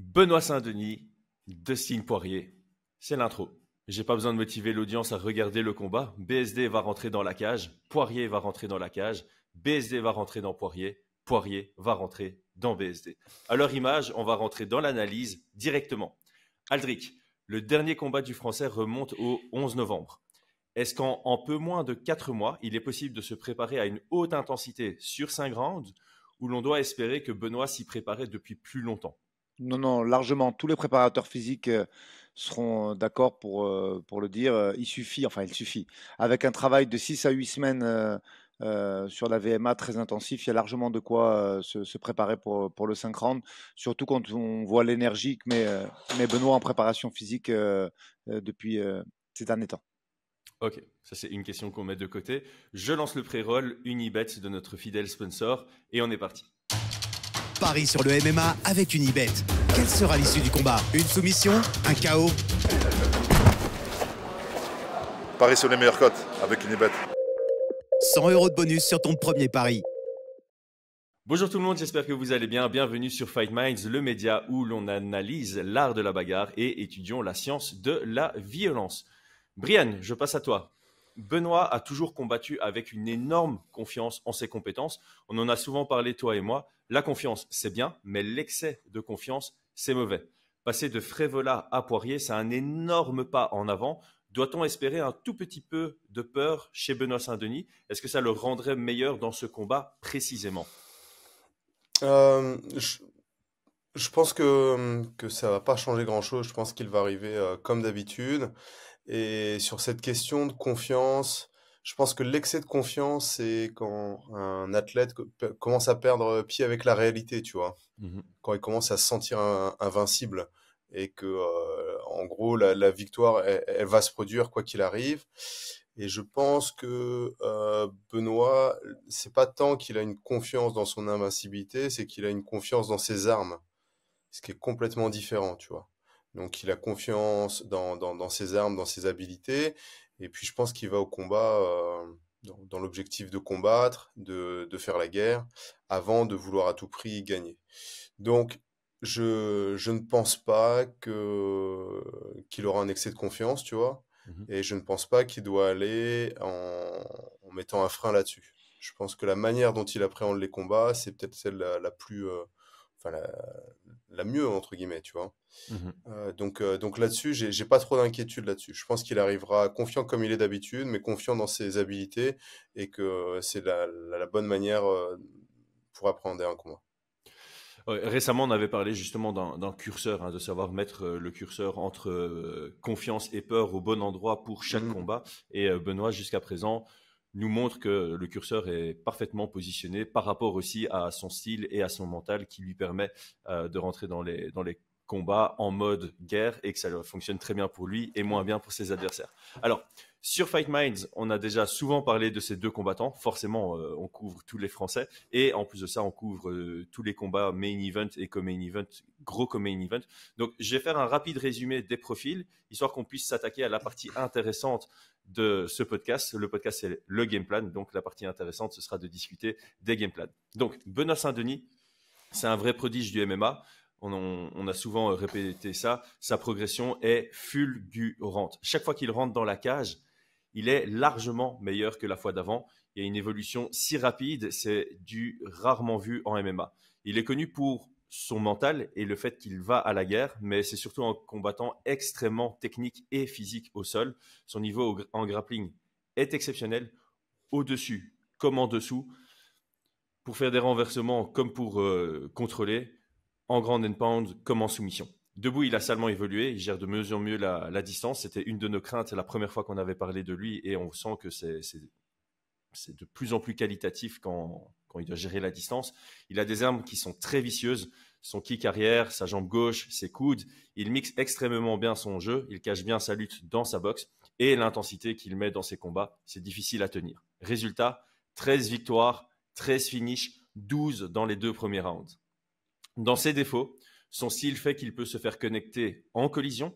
Benoît Saint-Denis, Dustin Poirier, c'est l'intro. J'ai pas besoin de motiver l'audience à regarder le combat. BSD va rentrer dans la cage, Poirier va rentrer dans la cage, BSD va rentrer dans Poirier, Poirier va rentrer dans BSD. À leur image, on va rentrer dans l'analyse directement. Aldric, le dernier combat du Français remonte au 11 novembre. Est-ce qu'en peu moins de 4 mois, il est possible de se préparer à une haute intensité sur 5 rounds ou l'on doit espérer que Benoît s'y préparait depuis plus longtemps? Non, non, largement. Tous les préparateurs physiques seront d'accord pour le dire. Il suffit. Avec un travail de 6 à 8 semaines sur la VMA très intensif, il y a largement de quoi se préparer pour le 5 rounds. Surtout quand on voit l'énergie que met Benoît en préparation physique depuis ces derniers temps. Ok, ça c'est une question qu'on met de côté. Je lance le pré-roll Unibet de notre fidèle sponsor et on est parti. Paris sur le MMA avec Unibet. Quelle sera l'issue du combat? Une soumission? Un KO? Paris sur les meilleures cotes avec Unibet. 100 € de bonus sur ton premier pari. Bonjour tout le monde, j'espère que vous allez bien. Bienvenue sur Fight Minds, le média où l'on analyse l'art de la bagarre et étudions la science de la violence. Brian, je passe à toi. Benoît a toujours combattu avec une énorme confiance en ses compétences. On en a souvent parlé, toi et moi. La confiance, c'est bien, mais l'excès de confiance, c'est mauvais. Passer de Frévola à Poirier, c'est un énorme pas en avant. Doit-on espérer un tout petit peu de peur chez Benoît Saint-Denis? Est-ce que ça le rendrait meilleur dans ce combat précisément? Euh, je, je pense que ça va pas changer grand-chose. Je pense qu'il va arriver comme d'habitude. Et sur cette question de confiance, je pense que l'excès de confiance, c'est quand un athlète commence à perdre pied avec la réalité, tu vois. Mhm. Quand il commence à se sentir invincible et que, en gros, la victoire, elle va se produire quoi qu'il arrive. Et je pense que Benoît, c'est pas tant qu'il a une confiance dans son invincibilité, c'est qu'il a une confiance dans ses armes, ce qui est complètement différent, tu vois. Donc il a confiance dans ses armes, dans ses habilités, et puis je pense qu'il va au combat dans l'objectif de combattre, de faire la guerre, avant de vouloir à tout prix gagner. Donc je ne pense pas qu'il aura un excès de confiance, tu vois, Mhm. et je ne pense pas qu'il doit aller en mettant un frein là-dessus. Je pense que la manière dont il appréhende les combats, c'est peut-être celle la plus, enfin la mieux entre guillemets, tu vois. Mhm. Donc là-dessus, j'ai pas trop d'inquiétude là-dessus. Je pense qu'il arrivera confiant comme il est d'habitude, mais confiant dans ses habilités et que c'est la bonne manière pour appréhender un combat. Ouais, récemment, on avait parlé justement d'un curseur, hein, de savoir mettre le curseur entre confiance et peur au bon endroit pour chaque Mhm. combat. Et Benoît, jusqu'à présent, nous montre que le curseur est parfaitement positionné par rapport aussi à son style et à son mental qui lui permet de rentrer dans les combats en mode guerre et que ça fonctionne très bien pour lui et moins bien pour ses adversaires. Alors, sur Fight Minds, on a déjà souvent parlé de ces deux combattants. Forcément, on couvre tous les Français. Et en plus de ça, on couvre tous les combats main event et co-main event, gros co-main event. Donc, je vais faire un rapide résumé des profils, histoire qu'on puisse s'attaquer à la partie intéressante de ce podcast. Le podcast, c'est le game plan. Donc, la partie intéressante, ce sera de discuter des game plans. Donc, Benoît Saint-Denis, c'est un vrai prodige du MMA. On a souvent répété ça. Sa progression est fulgurante. Chaque fois qu'il rentre dans la cage, il est largement meilleur que la fois d'avant. Il y a une évolution si rapide, c'est du rarement vu en MMA. Il est connu pour son mental et le fait qu'il va à la guerre, mais c'est surtout un combattant extrêmement technique et physique au sol. Son niveau en grappling est exceptionnel, au-dessus comme en dessous, pour faire des renversements comme pour contrôler, en ground and pound comme en soumission. Debout, il a salement évolué, il gère de mieux en mieux la distance. C'était une de nos craintes la première fois qu'on avait parlé de lui et on sent que c'est de plus en plus qualitatif quand il doit gérer la distance. Il a des armes qui sont très vicieuses, son kick arrière, sa jambe gauche, ses coudes. Il mixe extrêmement bien son jeu, il cache bien sa lutte dans sa boxe et l'intensité qu'il met dans ses combats, c'est difficile à tenir. Résultat, 13 victoires, 13 finishes, 12 dans les 2 premiers rounds. Dans ses défauts, son style fait qu'il peut se faire connecter en collision.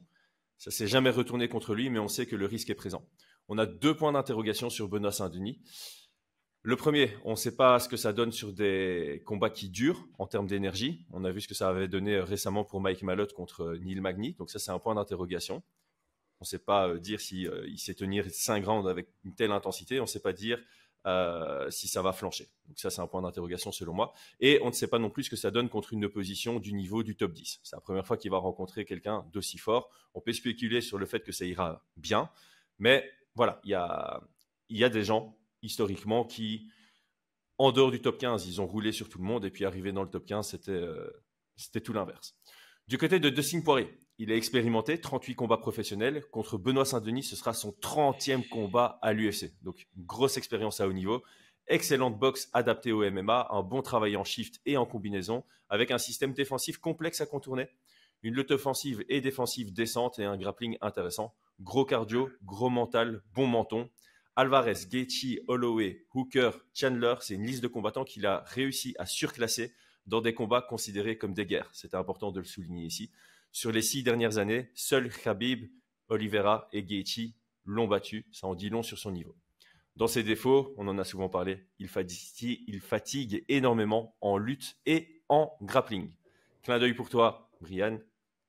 Ça ne s'est jamais retourné contre lui, mais on sait que le risque est présent. On a 2 points d'interrogation sur Benoît Saint-Denis. Le premier, on ne sait pas ce que ça donne sur des combats qui durent en termes d'énergie. On a vu ce que ça avait donné récemment pour Mike Malott contre Neil Magny. Donc ça, c'est un point d'interrogation. On ne sait pas dire si il sait tenir 5 rounds avec une telle intensité. On ne sait pas dire si ça va flancher. Donc ça, c'est un point d'interrogation selon moi. Et on ne sait pas non plus ce que ça donne contre une opposition du niveau du top 10. C'est la première fois qu'il va rencontrer quelqu'un d'aussi fort. On peut spéculer sur le fait que ça ira bien. Mais voilà, il y a des gens historiquement qui, en dehors du top 15, ils ont roulé sur tout le monde et puis arrivé dans le top 15, c'était tout l'inverse. Du côté de Dustin Poirier, il est expérimenté, 38 combats professionnels. Contre Benoît Saint-Denis, ce sera son 30e combat à l'UFC. Donc, grosse expérience à haut niveau. Excellente boxe adaptée au MMA, un bon travail en shift et en combinaison, avec un système défensif complexe à contourner, une lutte offensive et défensive décente et un grappling intéressant. Gros cardio, gros mental, bon menton. Alvarez, Gaethje, Holloway, Hooker, Chandler, c'est une liste de combattants qu'il a réussi à surclasser dans des combats considérés comme des guerres. C'était important de le souligner ici. Sur les 6 dernières années, seuls Khabib, Oliveira et Gaethje l'ont battu. Ça en dit long sur son niveau. Dans ses défauts, on en a souvent parlé, il fatigue énormément en lutte et en grappling. Clin d'œil pour toi, Brian.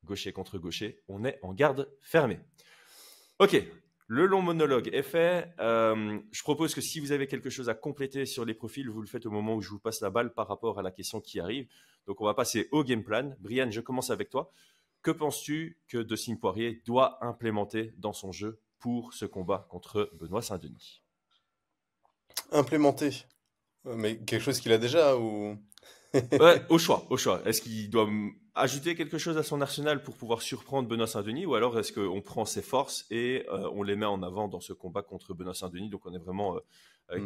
Gaucher contre gaucher, on est en garde fermée. Ok, le long monologue est fait. Je propose que si vous avez quelque chose à compléter sur les profils, vous le faites au moment où je vous passe la balle par rapport à la question qui arrive. Donc, on va passer au game plan. Brian, je commence avec toi. Que penses-tu que Dustin Poirier doit implémenter dans son jeu pour ce combat contre Benoît Saint-Denis? Implémenter. Mais quelque chose qu'il a déjà ou... Ouais, au choix. Est-ce qu'il doit ajouter quelque chose à son arsenal pour pouvoir surprendre Benoît Saint-Denis, ou alors est-ce qu'on prend ses forces et on les met en avant dans ce combat contre Benoît Saint-Denis? Donc on est vraiment...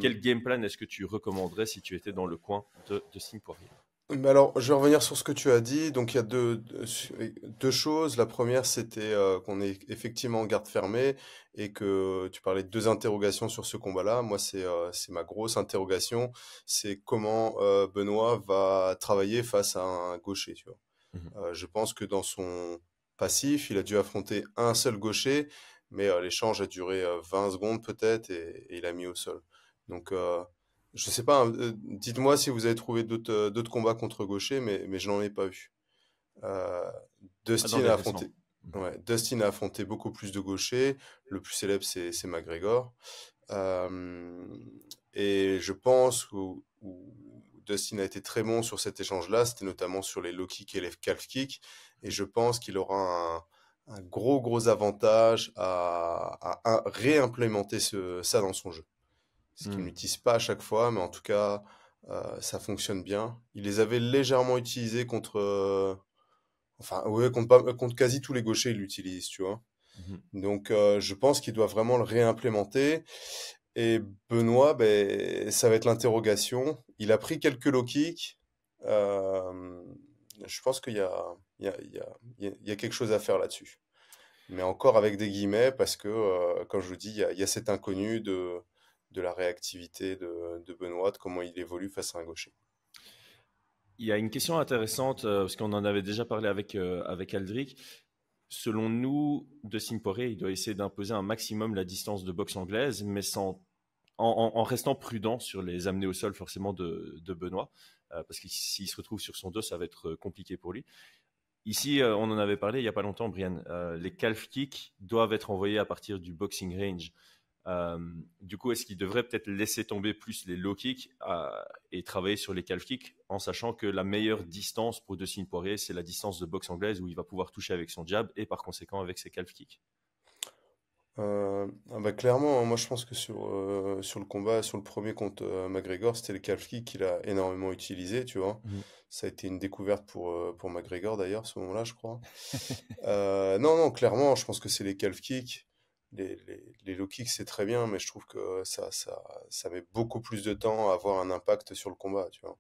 Quel game plan est-ce que tu recommanderais si tu étais dans le coin de Dustin Poirier? Mais alors, je vais revenir sur ce que tu as dit. Donc, il y a deux choses. La première, c'était qu'on est effectivement en garde fermée et que tu parlais de 2 interrogations sur ce combat-là. Moi, c'est ma grosse interrogation. C'est comment Benoît va travailler face à un gaucher, tu vois. Je pense que dans son passif, il a dû affronter un seul gaucher, mais l'échange a duré 20 secondes peut-être et il a mis au sol. Donc, je sais pas, hein, dites-moi si vous avez trouvé d'autres combats contre gaucher, mais je n'en ai pas eu. Euh, Dans Dustin les a récents. affronté, ouais, Dustin a affronté beaucoup plus de gauchers. Le plus célèbre, c'est McGregor. Euh, et je que où Dustin a été très bon sur cet échange-là, c'était notamment sur les low kicks et les calf kicks. Et je pense qu'il aura un gros avantage à réimplémenter ça dans son jeu. Ce qu'il n'utilise pas à chaque fois, mais en tout cas, ça fonctionne bien. Il les avait légèrement utilisés contre quasi tous les gauchers, il l'utilise, tu vois. Donc, je pense qu'il doit vraiment le réimplémenter. Et Benoît, ben, ça va être l'interrogation. Il a pris quelques low kicks. Je pense qu'il y a quelque chose à faire là-dessus. Mais encore avec des guillemets, parce que, comme je vous dis, il y a cet inconnu de la réactivité de Benoît, de comment il évolue face à un gaucher. Il y a une question intéressante, parce qu'on en avait déjà parlé avec Aldric. Selon nous, Dustin Poirier, il doit essayer d'imposer un maximum la distance de boxe anglaise, mais en restant prudent sur les amener au sol forcément de Benoît, parce que s'il se retrouve sur son dos, ça va être compliqué pour lui. Ici, on en avait parlé il n'y a pas longtemps, Brian. Les calf kicks doivent être envoyés à partir du boxing range. Du coup, est-ce qu'il devrait peut-être laisser tomber plus les low kicks et travailler sur les calf kicks, en sachant que la meilleure distance pour Dustin Poirier, c'est la distance de boxe anglaise où il va pouvoir toucher avec son jab et par conséquent avec ses calf kicks? Clairement, hein, moi je pense que sur le combat, sur le premier contre McGregor, c'était le calf kick qu'il a énormément utilisé, tu vois. Ça a été une découverte pour McGregor d'ailleurs, ce moment-là, je crois. Non, clairement, je pense que c'est les calf kicks. Les low kicks, c'est très bien, mais je trouve que ça met beaucoup plus de temps à avoir un impact sur le combat, tu vois.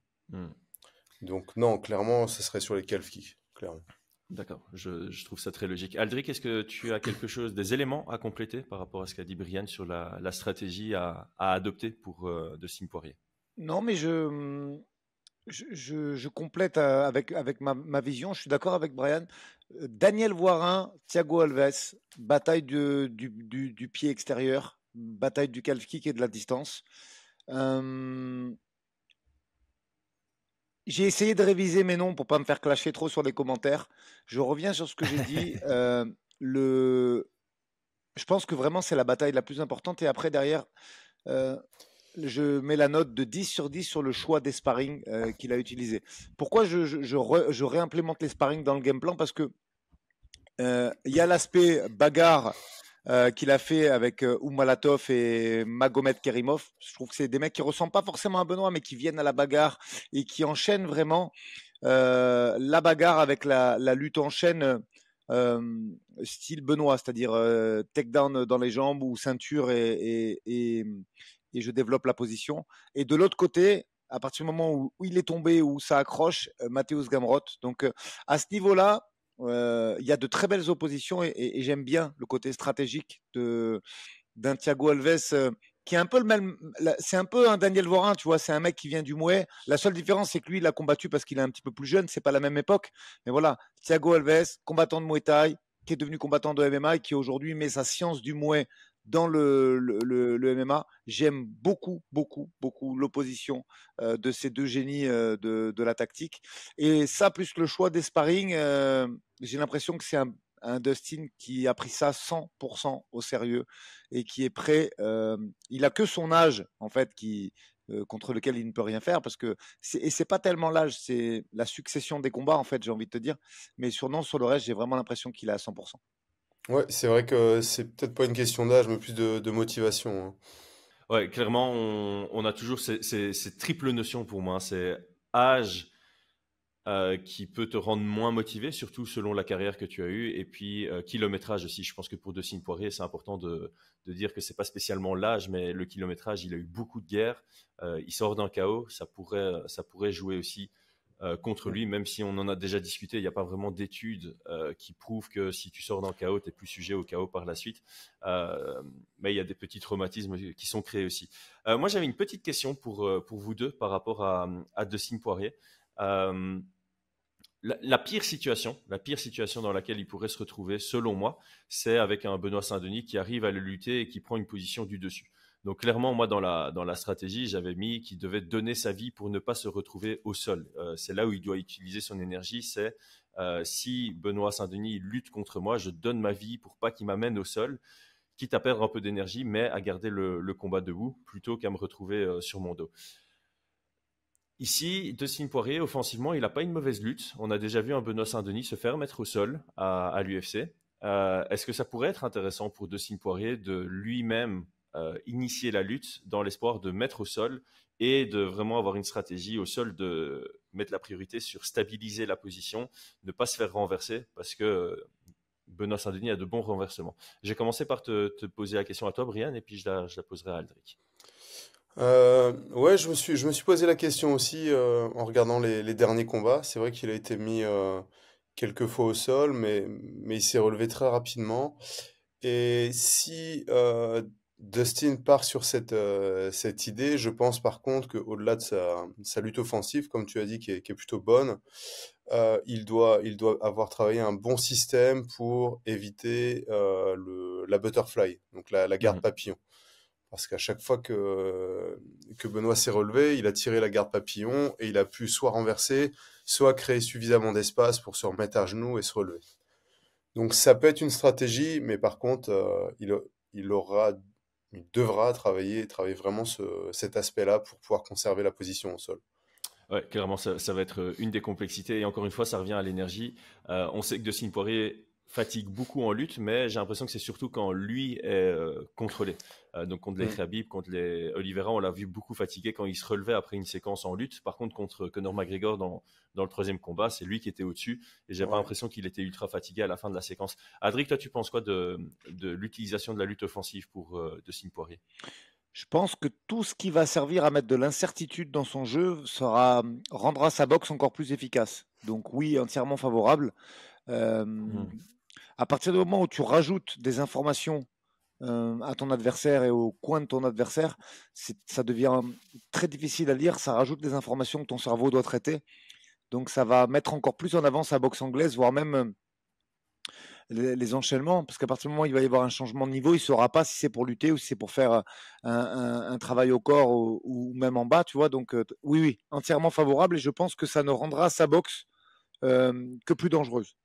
Donc non, clairement, ce serait sur les calf kicks, clairement. D'accord, je trouve ça très logique. Aldric, est-ce que tu as quelque chose, des éléments à compléter par rapport à ce qu'a dit Brian sur la stratégie à adopter pour Dustin Poirier? Non, mais je complète avec ma vision. Je suis d'accord avec Brian. Daniel Voirin, Thiago Alves, bataille du pied extérieur, bataille du calf kick et de la distance. Euh, J'ai essayé de réviser mes noms pour pas me faire clasher trop sur les commentaires. Je reviens sur ce que j'ai dit. Le... Je pense que vraiment c'est la bataille la plus importante. Et après, derrière, euh, je mets la note de 10 sur 10 sur le choix des sparring qu'il a utilisé. Pourquoi je réimplémente les sparring dans le game plan? Parce que il y a l'aspect bagarre qu'il a fait avec Oumalatov et Magomed Kerimov. Je trouve que c'est des mecs qui ressemblent pas forcément à Benoît, mais qui viennent à la bagarre et qui enchaînent vraiment la bagarre avec la lutte en chaîne style Benoît, c'est-à-dire takedown dans les jambes ou ceinture et je développe la position. Et de l'autre côté, à partir du moment où il est tombé, où ça accroche, Mateusz Gamrot. Donc à ce niveau-là, il y a de très belles oppositions et j'aime bien le côté stratégique d'un Thiago Alves qui est un peu le même. C'est un peu un Daniel Vorin, tu vois. C'est un mec qui vient du Mouet. La seule différence, c'est que lui, il a combattu parce qu'il est un petit peu plus jeune. C'est pas la même époque. Mais voilà, Thiago Alves, combattant de Muay Thai, qui est devenu combattant de MMA et qui aujourd'hui met sa science du Mouet dans le MMA. J'aime beaucoup, beaucoup, beaucoup l'opposition de ces deux génies de la tactique. Et ça, plus le choix des sparring, j'ai l'impression que c'est un Dustin qui a pris ça 100% au sérieux et qui est prêt. Il a que son âge, en fait, contre lequel il ne peut rien faire parce que c'est pas tellement l'âge, c'est la succession des combats, en fait, j'ai envie de te dire. Mais sur le reste, j'ai vraiment l'impression qu'il est à 100%. Ouais, c'est vrai que c'est peut-être pas une question d'âge, mais plus de motivation, hein. Ouais, clairement, on a toujours ces triples notions pour moi. C'est âge qui peut te rendre moins motivé, surtout selon la carrière que tu as eue, et puis kilométrage aussi. Je pense que pour Dustin Poirier, c'est important de dire que c'est pas spécialement l'âge, mais le kilométrage. Il a eu beaucoup de guerres. Il sort d'un chaos. Ça pourrait jouer aussi contre lui, même si on en a déjà discuté. Il n'y a pas vraiment d'études qui prouvent que si tu sors d'un chaos, tu es plus sujet au chaos par la suite. Mais il y a des petits traumatismes qui sont créés aussi. Moi, j'avais une petite question pour vous deux par rapport à Dustin Poirier. Euh, la pire situation dans laquelle il pourrait se retrouver, selon moi, c'est avec un Benoît Saint-Denis qui arrive à le lutter et qui prend une position du dessus. Donc clairement, moi, dans la stratégie, j'avais mis qu'il devait donner sa vie pour ne pas se retrouver au sol. C'est là où il doit utiliser son énergie, c'est si Benoît Saint-Denis lutte contre moi, je donne ma vie pour pas qu'il m'amène au sol, quitte à perdre un peu d'énergie, mais à garder le combat debout, plutôt qu'à me retrouver sur mon dos. Ici, Dustin Poirier, offensivement, il n'a pas une mauvaise lutte. On a déjà vu un Benoît Saint-Denis se faire mettre au sol à l'UFC. Est-ce que ça pourrait être intéressant pour Dustin Poirier de lui-même initier la lutte dans l'espoir de mettre au sol et de vraiment avoir une stratégie au sol, de mettre la priorité sur stabiliser la position, ne pas se faire renverser parce que Benoît Saint-Denis a de bons renversements. J'ai commencé par te poser la question à toi, Brian, et puis je la poserai à Aldric. Ouais, je me suis posé la question aussi en regardant les derniers combats. C'est vrai qu'il a été mis quelques fois au sol, mais il s'est relevé très rapidement. Et si Dustin part sur cette idée, je pense par contre qu'au-delà de sa lutte offensive, comme tu as dit, qui est plutôt bonne, il doit avoir travaillé un bon système pour éviter la butterfly, donc la garde Mhm. papillon. Parce qu'à chaque fois que Benoît s'est relevé, il a tiré la garde papillon et il a pu soit renverser, soit créer suffisamment d'espace pour se remettre à genoux et se relever. Donc ça peut être une stratégie, mais par contre, il aura, il devra travailler vraiment cet aspect-là pour pouvoir conserver la position au sol. Ouais, clairement, ça va être une des complexités. Et encore une fois, ça revient à l'énergie. On sait que Dustin Poirier fatigue beaucoup en lutte, mais j'ai l'impression que c'est surtout quand lui est contrôlé. Donc contre les Mm. Khabib, contre les Oliveira, on l'a vu beaucoup fatigué quand il se relevait après une séquence en lutte. Par contre, contre Conor McGregor dans le troisième combat, c'est lui qui était au-dessus. Et j'ai pas Ouais. l'impression qu'il était ultra fatigué à la fin de la séquence. Adric, toi, tu penses quoi de l'utilisation de la lutte offensive pour Dustin Poirier? Je pense que tout ce qui va servir à mettre de l'incertitude dans son jeu rendra sa boxe encore plus efficace. Donc oui, entièrement favorable. Euh, Mhm. à partir du moment où tu rajoutes des informations à ton adversaire et au coin de ton adversaire, ça devient très difficile à lire. Ça rajoute des informations que ton cerveau doit traiter. Donc ça va mettre encore plus en avant sa boxe anglaise, voire même les enchaînements, parce qu'à partir du moment où il va y avoir un changement de niveau, il ne saura pas si c'est pour lutter ou si c'est pour faire un travail au corps ou même en bas, tu vois. Donc, oui, oui, entièrement favorable et je pense que ça ne rendra sa boxe que plus dangereuse.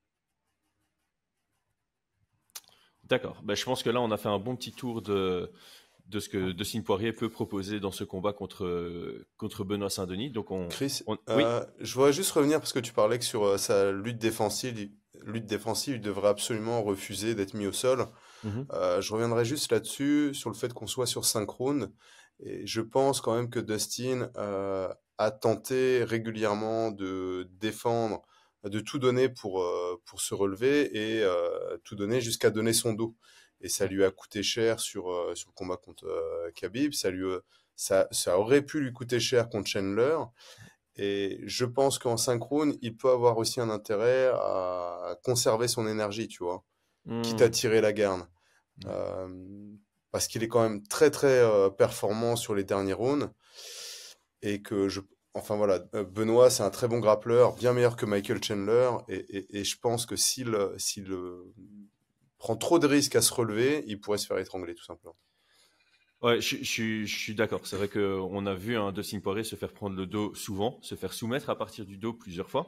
D'accord. Ben, je pense que là, on a fait un bon petit tour de ce que Dustin Poirier peut proposer dans ce combat contre Benoît Saint-Denis. Donc, Chris, oui. je voudrais juste revenir parce que tu parlais que sur sa lutte défensive, il devrait absolument refuser d'être mis au sol. Mhm. Je reviendrai juste là-dessus, sur le fait qu'on soit sur 5 rounds. Et je pense quand même que Dustin a tenté régulièrement de défendre, de tout donner pour se relever et tout donner jusqu'à donner son dos. Et ça lui a coûté cher sur le combat contre Khabib. Ça aurait pu lui coûter cher contre Chandler. Et je pense qu'en synchrone, il peut avoir aussi un intérêt à conserver son énergie, tu vois, quitte à tirer la garde. Euh, Parce qu'il est quand même très très performant sur les derniers rounds. Et que enfin voilà, Benoît, c'est un très bon grappleur, bien meilleur que Michael Chandler. Et je pense que s'il prend trop de risques à se relever, il pourrait se faire étrangler tout simplement. Ouais, je suis d'accord. C'est vrai qu'on a vu un Dustin Poirier se faire prendre le dos souvent, se faire soumettre à partir du dos plusieurs fois.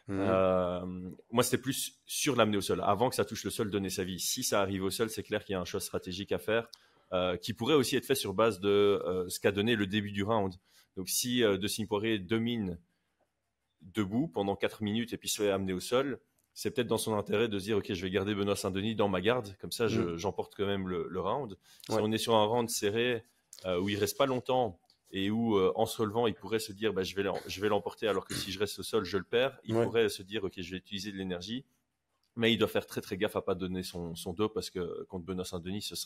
Moi, c'était plus sur l'amener au sol. Avant que ça touche le sol, donner sa vie. Si ça arrive au sol, c'est clair qu'il y a un choix stratégique à faire qui pourrait aussi être fait sur base de ce qu'a donné le début du round. Donc, si Dustin Poirier domine debout pendant 4 minutes et puis se fait amener au sol, c'est peut-être dans son intérêt de se dire, OK, je vais garder Benoît Saint-Denis dans ma garde, comme ça j'emporte quand même le round. Si on est sur un round serré où il reste pas longtemps et où en se relevant, il pourrait se dire, bah, je vais l'emporter alors que si je reste au sol, je le perds. Il pourrait se dire, OK, je vais utiliser de l'énergie, mais il doit faire très très gaffe à pas donner son dos parce que contre Benoît Saint-Denis, ce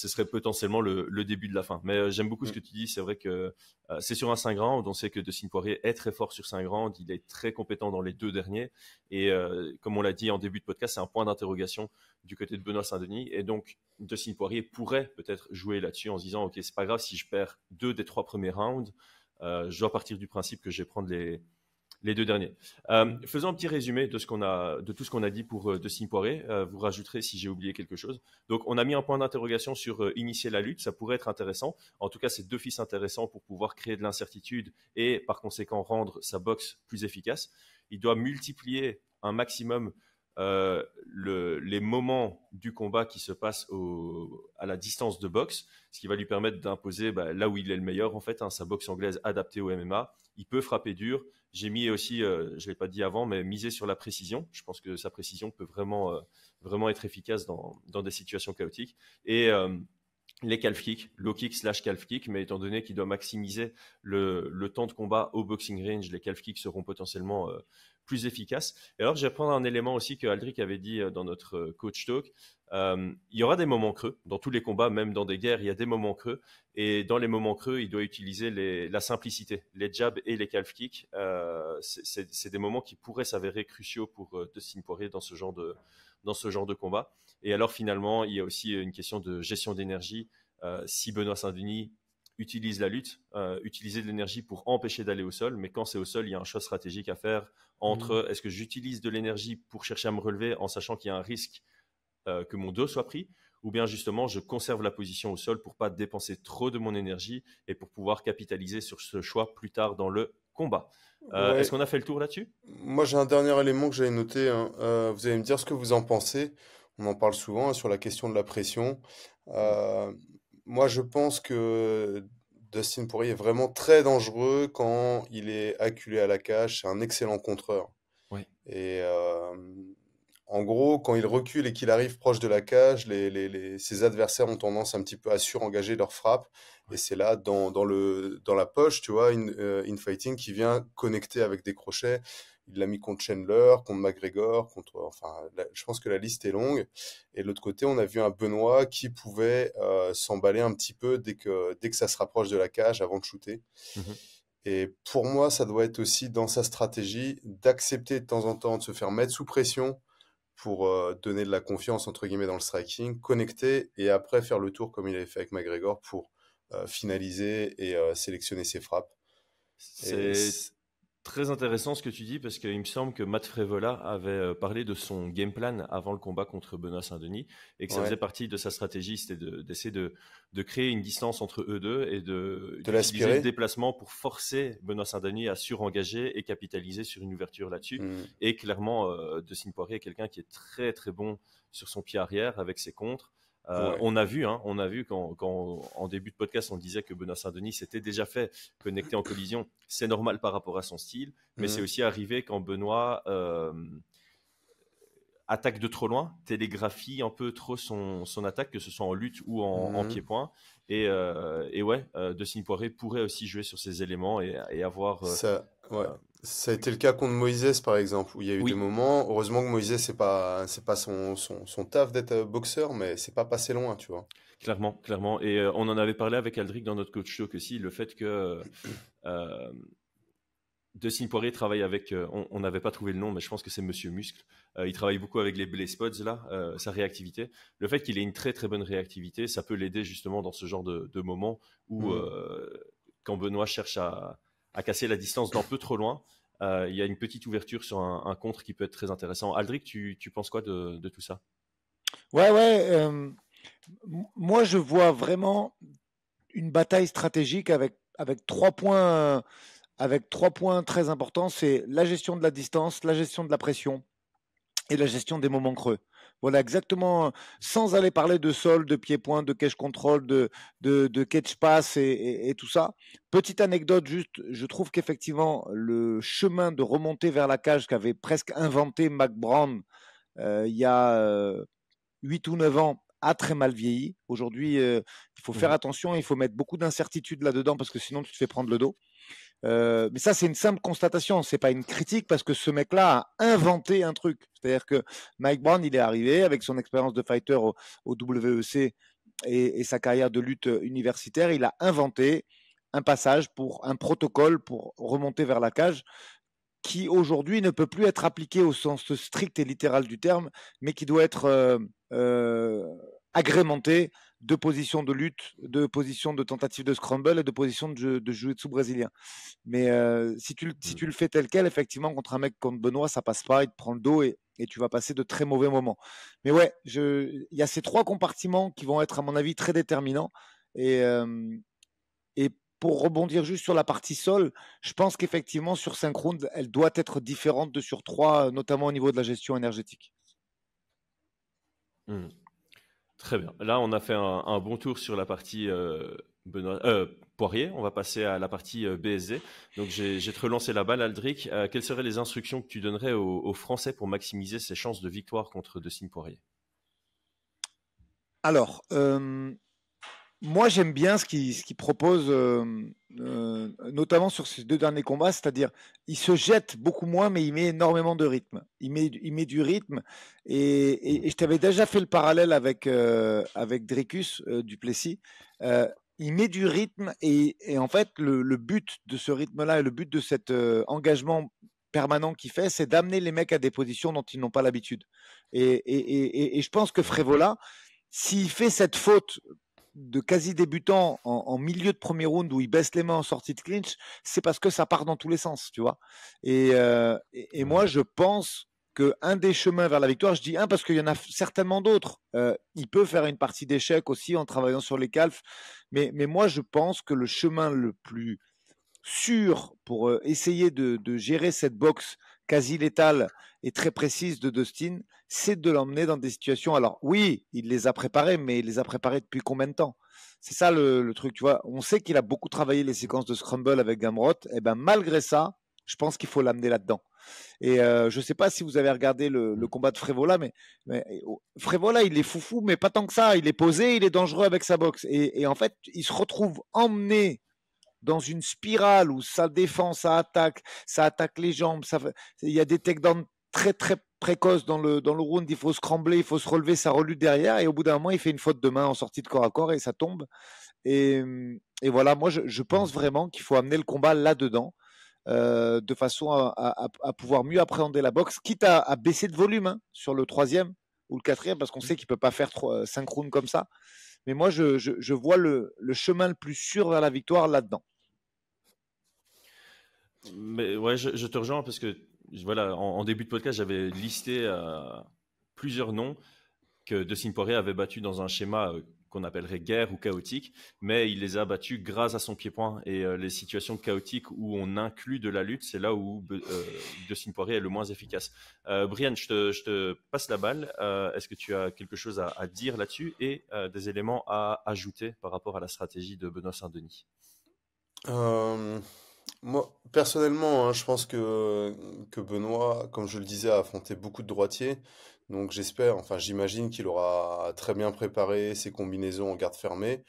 serait potentiellement le début de la fin. Mais j'aime beaucoup ce que tu dis. C'est vrai que c'est sur un 5 rounds. On sait que Dustin Poirier est très fort sur 5 rounds. Il est très compétent dans les 2 derniers. Et comme on l'a dit en début de podcast, c'est un point d'interrogation du côté de Benoît Saint-Denis. Et donc, Dustin Poirier pourrait peut-être jouer là-dessus en se disant, OK, c'est pas grave si je perds 2 des 3 premiers rounds. Je dois partir du principe que je vais prendre les 2 derniers. Faisons un petit résumé de tout ce qu'on a dit pour Dustin Poirier. Vous rajouterez si j'ai oublié quelque chose. Donc, on a mis un point d'interrogation sur initier la lutte. Ça pourrait être intéressant. En tout cas, c'est d'office intéressant pour pouvoir créer de l'incertitude et par conséquent rendre sa boxe plus efficace. Il doit multiplier un maximum les moments du combat qui se passent à la distance de boxe, ce qui va lui permettre d'imposer là où il est le meilleur, en fait, sa boxe anglaise adaptée au MMA. Il peut frapper dur. J'ai mis aussi, je ne l'ai pas dit avant, mais miser sur la précision. Je pense que sa précision peut vraiment être efficace dans des situations chaotiques. Et les calf kicks, low kick / calf kick, mais étant donné qu'il doit maximiser le temps de combat au boxing range, les calf kicks seront potentiellement plus efficaces. Et alors, je vais prendre un élément aussi que Aldric avait dit dans notre coach talk. Il y aura des moments creux. Dans tous les combats, même dans des guerres, il y a des moments creux. Et dans les moments creux, il doit utiliser la simplicité, les jabs et les calf kicks. C'est des moments qui pourraient s'avérer cruciaux pour Dustin Poirier dans ce genre de combat. Et alors finalement, il y a aussi une question de gestion d'énergie. Si Benoît Saint-Denis utilise la lutte, utiliser de l'énergie pour empêcher d'aller au sol, mais quand c'est au sol, il y a un choix stratégique à faire entre est-ce que j'utilise de l'énergie pour chercher à me relever en sachant qu'il y a un risque que mon dos soit pris, ou bien justement je conserve la position au sol pour pas dépenser trop de mon énergie et pour pouvoir capitaliser sur ce choix plus tard dans le combat. Est-ce qu'on a fait le tour là-dessus? Moi, j'ai un dernier élément que j'avais noté, hein. Vous allez me dire ce que vous en pensez. On en parle souvent, hein, sur la question de la pression. Euh, Moi, je pense que Dustin Poirier est vraiment très dangereux quand il est acculé à la cage. C'est un excellent contreur. Oui. Et en gros, quand il recule et qu'il arrive proche de la cage, ses adversaires ont tendance un petit peu à surengager leur frappe. Et c'est là, dans la poche, tu vois, Infighting qui vient connecter avec des crochets. Il l'a mis contre Chandler, contre McGregor, enfin, je pense que la liste est longue. Et de l'autre côté, on a vu un Benoît qui pouvait s'emballer un petit peu dès que ça se rapproche de la cage avant de shooter. Et pour moi, ça doit être aussi dans sa stratégie d'accepter de temps en temps de se faire mettre sous pression pour donner de la confiance, entre guillemets, dans le striking, connecter et après faire le tour comme il avait fait avec McGregor pour finaliser et sélectionner ses frappes. C'est Très intéressant ce que tu dis parce qu'il me semble que Matt Frevola avait parlé de son game plan avant le combat contre Benoît Saint-Denis et que ça faisait Ouais, partie de sa stratégie, c'était d'essayer de créer une distance entre eux deux et de d'utiliser le l'aspirer. déplacement pour forcer Benoît Saint-Denis à surengager et capitaliser sur une ouverture là-dessus. Hmm. Et clairement, Dustin Poirier est quelqu'un qui est très très bon sur son pied arrière avec ses contres. Ouais. On a vu quand en début de podcast on disait que Benoît Saint-Denis s'était déjà fait connecter en collision. C'est normal par rapport à son style, mais c'est Hmm. aussi arrivé quand Benoît attaque de trop loin, télégraphie un peu trop son attaque, que ce soit en lutte ou en Hmm. pied-point. Et ouais, Dustin Poirier pourrait aussi jouer sur ces éléments et avoir. Ouais. Euh, Ça a été le cas contre Moïse, par exemple, où il y a eu des oui, moments. Heureusement que Moïse, c'est pas son taf d'être boxeur, mais c'est pas passé loin, tu vois. clairement, clairement. Et on en avait parlé avec Aldric dans notre coach talk aussi, le fait que. Euh, Dustin Poirier travaille avec, on n'avait pas trouvé le nom, mais je pense que c'est Monsieur Muscle. Il travaille beaucoup avec les Blaze Pods, là, sa réactivité. Le fait qu'il ait une très très bonne réactivité, ça peut l'aider justement dans ce genre de moments où, Hmm. quand Benoît cherche à casser la distance d'un peu trop loin, il y a une petite ouverture sur un contre qui peut être très intéressant. Aldric, tu penses quoi de tout ça? Ouais. Moi, je vois vraiment une bataille stratégique avec 3 points. Avec 3 points très importants, c'est la gestion de la distance, la gestion de la pression et la gestion des moments creux. Voilà exactement, sans aller parler de sol, de pied-point, de cage control, de catch pass et tout ça. Petite anecdote juste, je trouve qu'effectivement, le chemin de remonter vers la cage qu'avait presque inventé Mac Brown il y a 8 ou 9 ans a très mal vieilli. Aujourd'hui, il faut faire Mhm. attention, il faut mettre beaucoup d'incertitudes là-dedans parce que sinon tu te fais prendre le dos. Mais ça, c'est une simple constatation, c'est pas une critique parce que ce mec-là a inventé un truc. C'est-à-dire que Mike Brown, il est arrivé avec son expérience de fighter au WEC et sa carrière de lutte universitaire, il a inventé un passage pour un protocole pour remonter vers la cage qui aujourd'hui ne peut plus être appliqué au sens strict et littéral du terme, mais qui doit être euh, agrémenté de positions de lutte, de positions de tentative de scramble et de positions de jiu-jitsu brésilien. Mais si tu le fais tel quel, effectivement, contre un mec comme Benoît, ça passe pas, il te prend le dos et tu vas passer de très mauvais moments. Mais ouais, il y a ces 3 compartiments qui vont être, à mon avis, très déterminants. Et, euh, et pour rebondir juste sur la partie sol, je pense qu'effectivement, sur 5 rounds, elle doit être différente de sur 3, notamment au niveau de la gestion énergétique. Mhm. Très bien. Là, on a fait un bon tour sur la partie Poirier. On va passer à la partie BSD. Donc, j'ai te relancé la balle, Aldric. Quelles seraient les instructions que tu donnerais aux Français pour maximiser ses chances de victoire contre Dustin Poirier? Alors, moi, j'aime bien ce qu'il propose, notamment sur ces 2 derniers combats, c'est-à-dire il se jette beaucoup moins, mais il met énormément de rythme. Il met du rythme, et je t'avais déjà fait le parallèle avec Dricus Duplessis. Euh, il met du rythme, et en fait, le but de ce rythme-là et le but de cet engagement permanent qu'il fait, c'est d'amener les mecs à des positions dont ils n'ont pas l'habitude. Et je pense que Frévola, s'il fait cette faute de quasi débutant en milieu de premier round où il baisse les mains en sortie de clinch, c'est parce que ça part dans tous les sens, tu vois. Et moi, je pense que un des chemins vers la victoire, je dis un parce qu'il y en a certainement d'autres. Il peut faire une partie d'échec aussi en travaillant sur les calfs, mais moi, je pense que le chemin le plus sûr pour essayer de gérer cette boxe quasi létale et très précise de Dustin, c'est de l'emmener dans des situations. Alors oui, il les a préparées, mais il les a préparées depuis combien de temps? C'est ça le truc, tu vois. On sait qu'il a beaucoup travaillé les séquences de scramble avec Gamrot. Et ben malgré ça, je pense qu'il faut l'amener là-dedans. Et je ne sais pas si vous avez regardé le combat de Frévola, mais Frévola, il est foufou, mais pas tant que ça. Il est posé, il est dangereux avec sa boxe. Et en fait, il se retrouve emmené dans une spirale où ça défend, ça attaque les jambes, il y a des takedowns très très précoces dans le round, il faut scrambler, il faut se relever, ça relutte derrière, et au bout d'un moment, il fait une faute de main en sortie de corps à corps et ça tombe. Et, et voilà, moi je pense vraiment qu'il faut amener le combat là-dedans, de façon à pouvoir mieux appréhender la boxe, quitte à baisser de volume hein, sur le troisième ou le quatrième, parce qu'on sait qu'il ne peut pas faire 5 rounds comme ça. Mais moi, je vois le chemin le plus sûr vers la victoire là-dedans. Mais ouais, je te rejoins parce que voilà, en début de podcast, j'avais listé plusieurs noms que Dustin Poirier avait battus dans un schéma qu'on appellerait guerre ou chaotique, mais il les a battus grâce à son pied-point. Et les situations chaotiques où on inclut de la lutte, c'est là où Dustin Poirier est le moins efficace. Brian, je te passe la balle. Est-ce que tu as quelque chose à dire là-dessus et des éléments à ajouter par rapport à la stratégie de Benoît Saint-Denis? Euh, Moi, personnellement, hein, je pense que Benoît, comme je le disais, a affronté beaucoup de droitiers. Donc j'espère, enfin j'imagine qu'il aura très bien préparé ses combinaisons en garde fermée.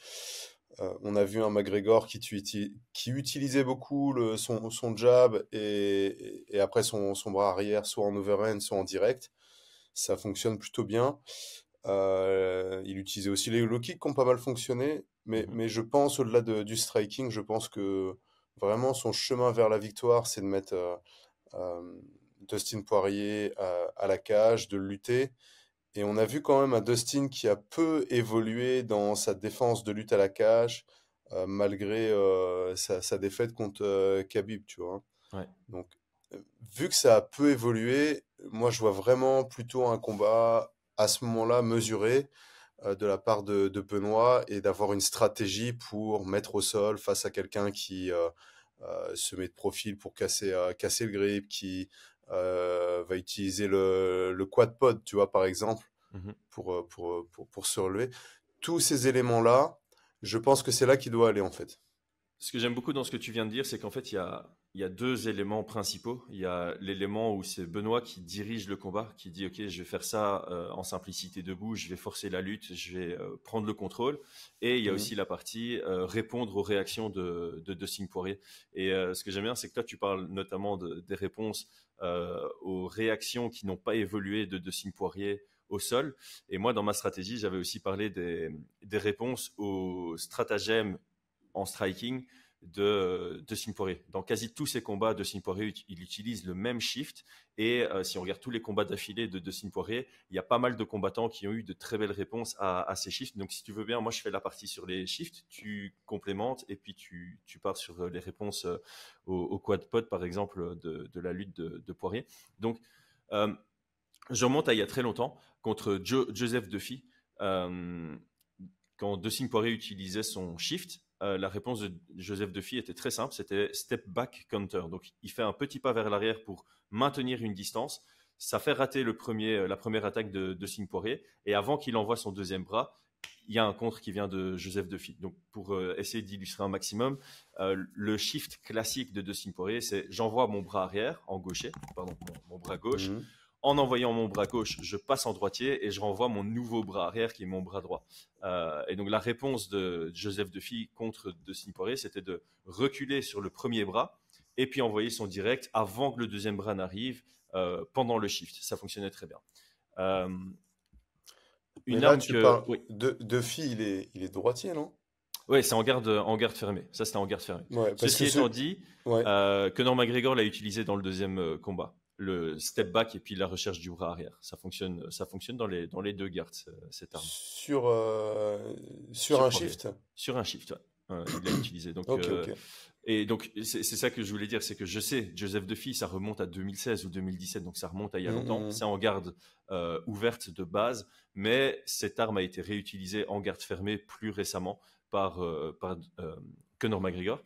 On a vu un McGregor qui utilisait beaucoup son jab et après son bras arrière, soit en overhand, soit en direct. Ça fonctionne plutôt bien. Il utilisait aussi les low kicks qui ont pas mal fonctionné. Mhm. Mais je pense, au-delà du striking, je pense que vraiment son chemin vers la victoire, c'est de mettre euh, Dustin Poirier à la cage, de lutter. Et on a vu quand même un Dustin qui a peu évolué dans sa défense de lutte à la cage, malgré sa défaite contre Khabib, tu vois. Ouais. Donc, vu que ça a peu évolué, moi je vois vraiment plutôt un combat à ce moment-là mesuré de la part de Benoît et d'avoir une stratégie pour mettre au sol face à quelqu'un qui se met de profil pour casser le grip, qui va utiliser le quad pod, tu vois, par exemple, Mhm. pour se relever. Tous ces éléments-là, je pense que c'est là qu'il doit aller, en fait. Ce que j'aime beaucoup dans ce que tu viens de dire, c'est qu'en fait, il y a deux éléments principaux. Il y a l'élément où c'est Benoît qui dirige le combat, qui dit, OK, je vais faire ça en simplicité debout, je vais forcer la lutte, je vais prendre le contrôle. Et il y a Mhm. aussi la partie répondre aux réactions de Dustin Poirier. Et ce que j'aime bien, c'est que toi, tu parles notamment des réponses aux réactions qui n'ont pas évolué de Dustin Poirier au sol. Et moi, dans ma stratégie, j'avais aussi parlé des réponses aux stratagèmes en striking de Dustin Poirier. Dans quasi tous ses combats, Dustin Poirier il utilise le même shift. Et si on regarde tous les combats d'affilée de Dustin Poirier, il y a pas mal de combattants qui ont eu de très belles réponses à ces shifts. Donc si tu veux bien, moi je fais la partie sur les shifts, tu complémentes et puis tu pars sur les réponses au quad pod par exemple de la lutte de Poirier. Donc euh, je remonte à il y a très longtemps contre Joseph Duffy. Euh, Quand Dustin Poirier utilisait son shift, la réponse de Joseph Duffy était très simple, c'était step back counter. Donc il fait un petit pas vers l'arrière pour maintenir une distance. Ça fait rater la première attaque de Dustin Poirier. Et avant qu'il envoie son deuxième bras, il y a un contre qui vient de Joseph Duffy. Donc pour essayer d'illustrer un maximum, le shift classique de Dustin Poirier, c'est j'envoie mon bras arrière en gaucher, pardon, mon bras gauche. Mhm. En envoyant mon bras gauche, je passe en droitier et je renvoie mon nouveau bras arrière qui est mon bras droit. Et donc la réponse de Joseph Duffy contre Dustin Poirier, c'était de reculer sur le premier bras et puis envoyer son direct avant que le deuxième bras n'arrive pendant le shift. Ça fonctionnait très bien. Euh, Mais une là, arme tu que... parles Oui, de filles, il est droitier, non? ouais, c'est en garde fermée. Ça, c'était en garde fermée. Ouais, parce que Ceci étant dit, ouais. Conor McGregor l'a utilisé dans le deuxième combat. Le step back et puis la recherche du bras arrière. Ça fonctionne dans les deux gardes, cette arme. Sur Sur un Poirier. shift? Sur un shift, ouais. Il l'a utilisé. Ok, ok. Et donc, c'est ça que je voulais dire, c'est que je sais, Joseph Duffy, ça remonte à 2016 ou 2017, donc ça remonte à il y a longtemps. Mhm. C'est en garde ouverte de base, mais cette arme a été réutilisée en garde fermée plus récemment par Conor McGregor.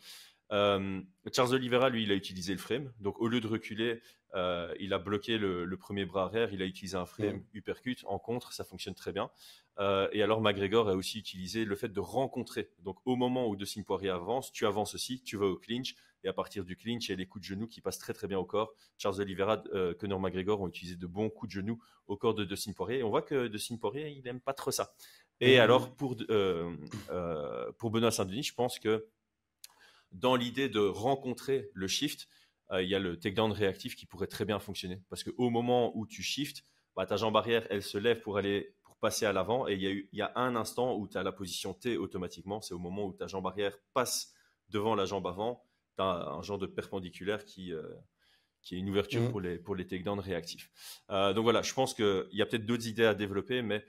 Charles Oliveira, lui, il a utilisé le frame. Donc, au lieu de reculer, il a bloqué le premier bras arrière. Il a utilisé un frame Mhm. uppercut en contre. Ça fonctionne très bien. Et alors, McGregor a aussi utilisé le fait de rencontrer. Donc, au moment où Dustin Poirier avance, tu avances aussi, tu vas au clinch. Et à partir du clinch, il y a les coups de genoux qui passent très, très bien au corps. Charles Oliveira, Conor McGregor ont utilisé de bons coups de genoux au corps de Dustin Poirier. Et on voit que Dustin Poirier, il n'aime pas trop ça. Et Mhm. alors, pour Benoît Saint-Denis, je pense que dans l'idée de rencontrer le shift, il y a le takedown réactif qui pourrait très bien fonctionner. Parce qu'au moment où tu shifts, bah, ta jambe arrière, elle se lève pour passer à l'avant. Et il y a un instant où tu as la position T automatiquement. C'est au moment où ta jambe arrière passe devant la jambe avant. Tu as un genre de perpendiculaire qui est une ouverture Mhm. pour les takedowns réactifs. Donc voilà, je pense qu'il y a peut-être d'autres idées à développer, mais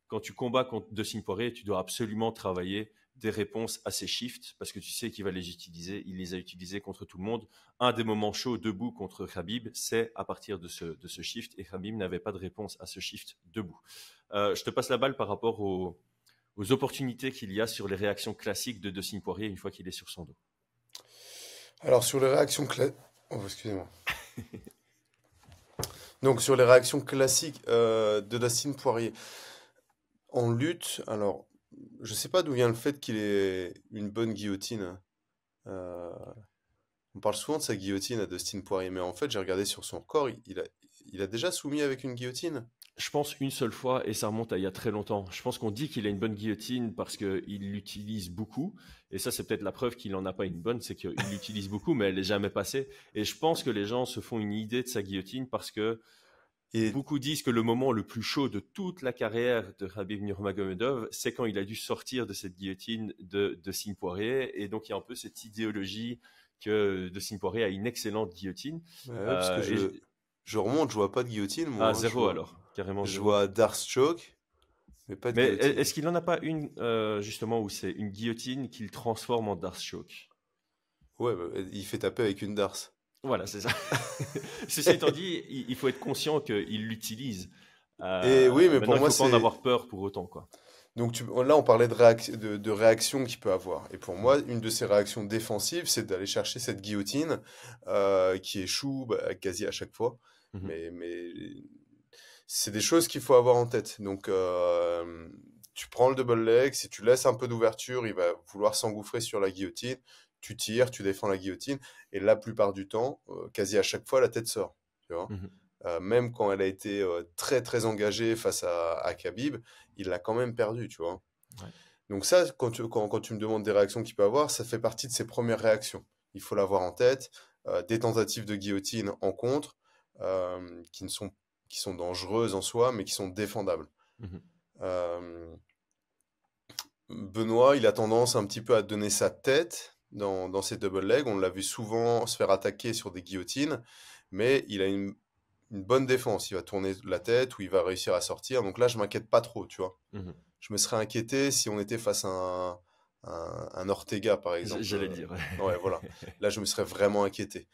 quand tu combats contre Dustin Poirier, tu dois absolument travailler des réponses à ses shifts, parce que tu sais qu'il va les utiliser, il les a utilisés contre tout le monde. Un des moments chauds debout contre Khabib, c'est à partir de ce shift, et Khabib n'avait pas de réponse à ce shift debout. Je te passe la balle par rapport aux opportunités qu'il y a sur les réactions classiques de Dustin Poirier une fois qu'il est sur son dos. Alors, sur les réactions classiques... Oh, excusez-moi. Donc, sur les réactions classiques de Dustin Poirier, en lutte, alors, je sais pas d'où vient le fait qu'il ait une bonne guillotine. Euh, on parle souvent de sa guillotine à Dustin Poirier, mais en fait, j'ai regardé sur son corps, il a déjà soumis avec une guillotine. Je pense une seule fois, et ça remonte à il y a très longtemps. Je pense qu'on dit qu'il a une bonne guillotine parce qu'il l'utilise beaucoup. Et ça, c'est peut-être la preuve qu'il n'en a pas une bonne, c'est qu'il l'utilise beaucoup, mais elle n'est jamais passée. Et je pense que les gens se font une idée de sa guillotine parce que Et beaucoup disent que le moment le plus chaud de toute la carrière de Khabib Nurmagomedov, c'est quand il a dû sortir de cette guillotine de Dustin Poirier. Et donc, il y a un peu cette idéologie que Dustin Poirier a une excellente guillotine. ouais, parce que Et je remonte, je vois pas de guillotine, moi. Je zéro vois, alors, carrément je zéro. vois Darce Choke, mais pas de Mais guillotine. est-ce qu'il n'en a pas une, justement, où c'est une guillotine qu'il transforme en Darce Choke? Ouais, bah, il fait taper avec une Darce. Voilà, c'est ça. Ceci étant dit, il faut être conscient qu'il l'utilise. Et oui, mais Maintenant, pour il ne moi, faut pas en c'est... avoir peur pour autant, quoi. Donc là, on parlait de réaction qu'il peut avoir. Et pour moi, une de ses réactions défensives, c'est d'aller chercher cette guillotine qui échoue quasi à chaque fois. Mhm. Mais c'est des choses qu'il faut avoir en tête. Donc, tu prends le double leg, si tu laisses un peu d'ouverture, il va vouloir s'engouffrer sur la guillotine. Tu tires, tu défends la guillotine. Et la plupart du temps, quasi à chaque fois, la tête sort. Tu vois? Mhm. Même quand elle a été très très engagée face à Khabib, il l'a quand même perdu, tu vois. Ouais. Donc ça, quand tu me demandes des réactions qu'il peut avoir, ça fait partie de ses premières réactions. Il faut l'avoir en tête. Des tentatives de guillotine en contre, qui sont dangereuses en soi, mais qui sont défendables. Mhm. Euh, Benoît, il a tendance un petit peu à donner sa tête dans ses double legs. On l'a vu souvent se faire attaquer sur des guillotines, mais il a une bonne défense. Il va tourner la tête ou il va réussir à sortir. Donc là, je m'inquiète pas trop, tu vois. Mhm. Je me serais inquiété si on était face à un Ortega, par exemple. J'allais dire. Ouais, voilà. Là, je me serais vraiment inquiété.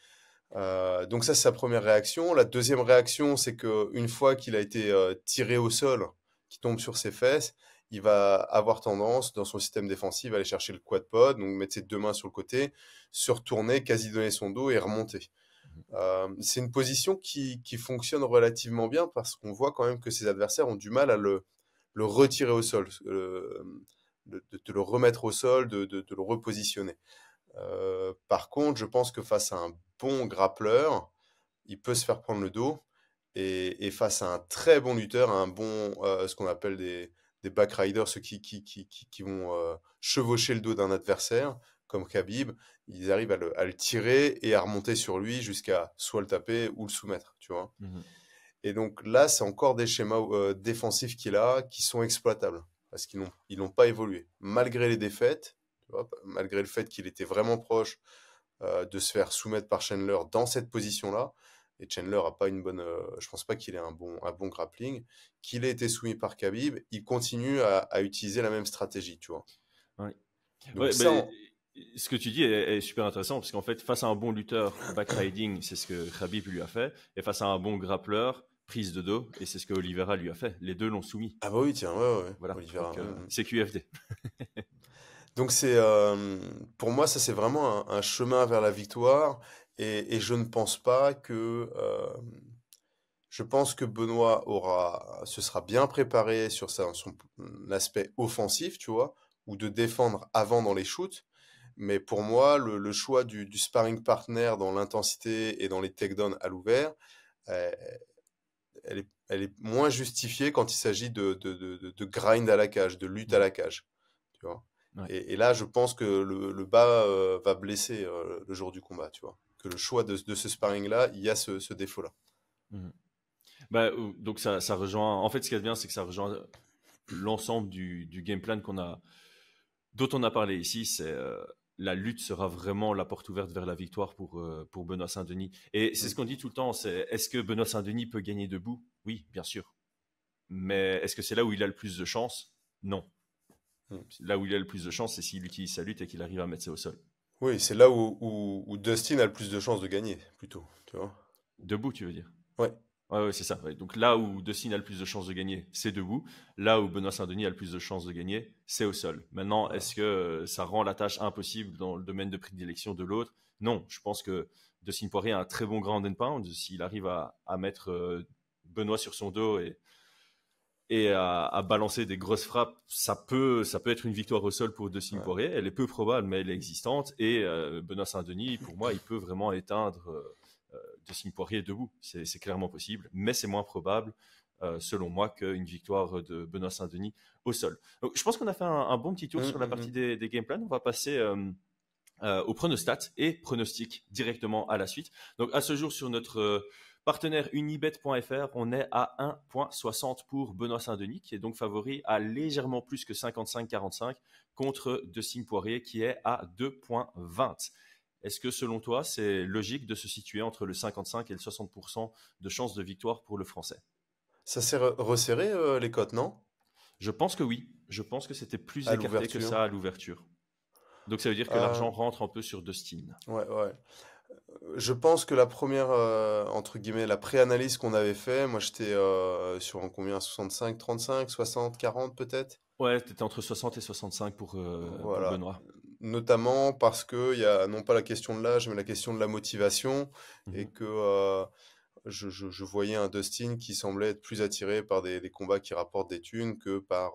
Donc ça, c'est sa première réaction. La deuxième réaction, c'est que une fois qu'il a été tiré au sol, qu'il tombe sur ses fesses, il va avoir tendance, dans son système défensif, à aller chercher le quad pod, donc mettre ses deux mains sur le côté, se retourner, quasi donner son dos et remonter. C'est une position qui fonctionne relativement bien parce qu'on voit quand même que ses adversaires ont du mal à le retirer au sol, de te le remettre au sol, de le repositionner. Par contre, je pense que face à un bon grappleur, il peut se faire prendre le dos. Et face à un très bon lutteur, un bon, ce qu'on appelle des backriders, ceux qui vont chevaucher le dos d'un adversaire, comme Khabib, ils arrivent à le tirer et à remonter sur lui jusqu'à soit le taper ou le soumettre, tu vois. Mhm. Et donc là, c'est encore des schémas défensifs qu'il a qui sont exploitables parce qu'ils n'ont pas évolué. Malgré les défaites, tu vois, malgré le fait qu'il était vraiment proche de se faire soumettre par Chandler dans cette position-là, et Chandler a pas une bonne, je pense pas qu'il ait un bon grappling, qu'il ait été soumis par Khabib, il continue à utiliser la même stratégie, tu vois. Ouais. Donc Ouais, ça, mais ce que tu dis est super intéressant parce qu'en fait, face à un bon lutteur, backriding, c'est ce que Khabib lui a fait, et face à un bon grappleur, prise de dos, et c'est ce que Oliveira lui a fait. Les deux l'ont soumis. ah bah oui, tiens, ouais, Voilà. Oliveira. Donc, c'est QFD. Donc c'est, pour moi, ça c'est vraiment un chemin vers la victoire, et je ne pense pas que, je pense que Benoît se sera bien préparé sur son aspect offensif, tu vois, ou de défendre avant dans les shoots. Mais pour moi, le choix du sparring partner dans l'intensité et dans les takedowns à l'ouvert, euh, elle est moins justifiée quand il s'agit de grind à la cage, de lutte à la cage, tu vois. Ouais. Et là, je pense que le bas va blesser le jour du combat, tu vois. Que le choix de ce sparring-là, il y a ce défaut-là. Mhm. Bah, donc ça rejoint. En fait, ce qui est bien, c'est que ça rejoint l'ensemble du game plan dont on a parlé ici. C'est la lutte sera vraiment la porte ouverte vers la victoire pour Benoît Saint-Denis. Et c'est ce qu'on dit tout le temps. C'est est-ce que Benoît Saint-Denis peut gagner debout? Oui, bien sûr. Mais est-ce que c'est là où il a le plus de chance? Non. Là où il a le plus de chance, c'est s'il utilise sa lutte et qu'il arrive à mettre ça au sol. Oui, c'est là où Dustin a le plus de chances de gagner, plutôt, tu vois. Debout, tu veux dire? Ouais. Ouais, c'est ça. Ouais. Donc là où Dustin a le plus de chances de gagner, c'est debout. Là où Benoît Saint-Denis a le plus de chances de gagner, c'est au sol. Maintenant, Voilà. est-ce que ça rend la tâche impossible dans le domaine de prédilection de l'autre? Non, je pense que Dustin Poirier a un très bon ground and pound. S'il arrive à mettre Benoît sur son dos et à balancer des grosses frappes, ça peut être une victoire au sol pour Dustin Ouais. Poirier. Elle est peu probable, mais elle est existante. Et Benoît Saint-Denis, pour moi, il peut vraiment éteindre Dustin Poirier debout. C'est clairement possible, mais c'est moins probable, selon moi, qu'une victoire de Benoît Saint-Denis au sol. Donc, je pense qu'on a fait un bon petit tour sur la partie des game plans. On va passer aux pronostats et pronostics directement à la suite. Donc, à ce jour, sur notre partenaire unibet.fr, on est à 1,60 pour Benoît Saint-Denis, qui est donc favori à légèrement plus que 55-45 contre Dustin Poirier, qui est à 2,20. Est-ce que selon toi, c'est logique de se situer entre le 55 et le 60% de chances de victoire pour le Français? Ça s'est resserré les cotes, non? Je pense que oui. Je pense que c'était plus À écarté que l'ouverture. ça à l'ouverture. Donc ça veut dire que l'argent rentre un peu sur Dustin. Ouais. Je pense que la première, entre guillemets, la pré-analyse qu'on avait fait, moi j'étais sur un combien? 65, 35, 60, 40 peut-être? Ouais, t'étais entre 60 et 65 pour Voilà. Benoît. Notamment parce qu'il y a non pas la question de l'âge, mais la question de la motivation. Et que je voyais un Dustin qui semblait être plus attiré par des combats qui rapportent des thunes que par